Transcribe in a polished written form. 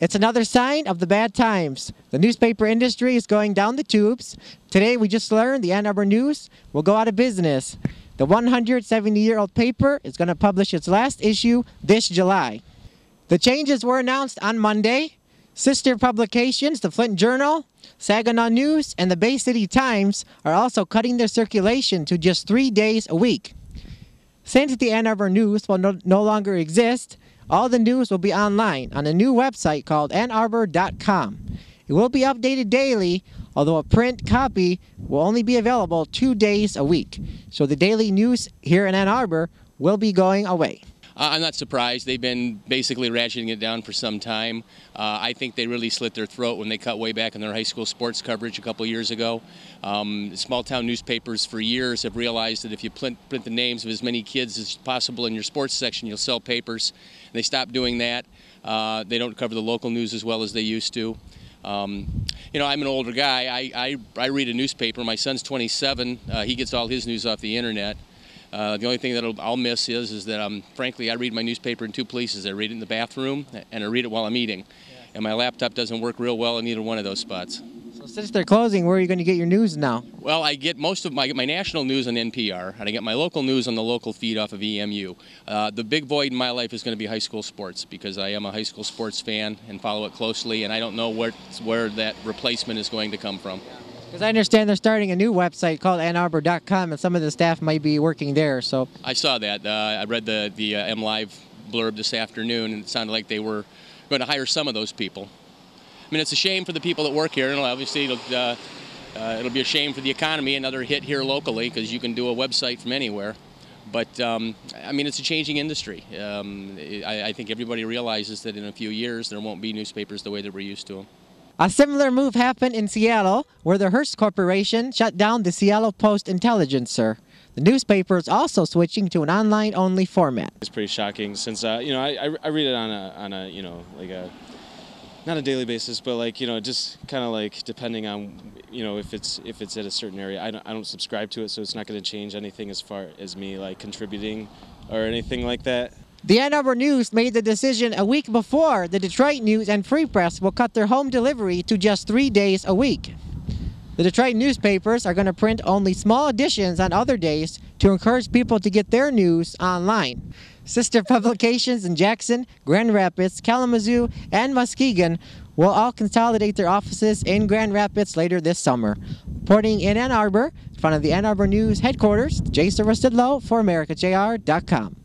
It's another sign of the bad times. The newspaper industry is going down the tubes. Today we just learned the Ann Arbor News will go out of business. The 170-year-old paper is going to publish its last issue this July. The changes were announced on Monday. Sister publications, the Flint Journal, Saginaw News, and the Bay City Times are also cutting their circulation to just 3 days a week. Since the Ann Arbor News will no longer exist, all the news will be online on a new website called annarbor.com. It will be updated daily, although a print copy will only be available 2 days a week. So the daily news here in Ann Arbor will be going away. I'm not surprised. They've been basically ratcheting it down for some time. I think they really slit their throat when they cut way back in their high school sports coverage a couple years ago. Small town newspapers for years have realized that if you print the names of as many kids as possible in your sports section, you'll sell papers. And they stopped doing that. They don't cover the local news as well as they used to. You know, I'm an older guy. I read a newspaper. My son's 27. He gets all his news off the internet. The only thing that I'll miss is that, frankly, I read my newspaper in two places. I read it in the bathroom, and I read it while I'm eating. Yeah. And my laptop doesn't work real well in either one of those spots. So since they're closing, where are you going to get your news now? Well, I get most of my national news on NPR, and I get my local news on the local feed off of EMU. The big void in my life is going to be high school sports, because I am a high school sports fan and follow it closely, and I don't know where that replacement is going to come from. Yeah. Because I understand they're starting a new website called annarbor.com, and some of the staff might be working there. So I saw that. I read the MLive blurb this afternoon, and it sounded like they were going to hire some of those people. I mean, it's a shame for the people that work here, and obviously it'll be a shame for the economy, another hit here locally, because you can do a website from anywhere. But, I mean, it's a changing industry. I think everybody realizes that in a few years there won't be newspapers the way that we're used to them. A similar move happened in Seattle, where the Hearst Corporation shut down the Seattle Post-Intelligencer. The newspaper is also switching to an online-only format. It's pretty shocking, since you know, I read it on a you know, like a not a daily basis, but like, you know, just kind of like depending on, you know, if it's at a certain area. I don't subscribe to it, so it's not going to change anything as far as me like contributing or anything like that. The Ann Arbor News made the decision a week before the Detroit News and Free Press will cut their home delivery to just 3 days a week. The Detroit newspapers are going to print only small editions on other days to encourage people to get their news online. Sister publications in Jackson, Grand Rapids, Kalamazoo, and Muskegon will all consolidate their offices in Grand Rapids later this summer. Reporting in Ann Arbor, in front of the Ann Arbor News headquarters, Jason Rustidlow for AmericaJR.com.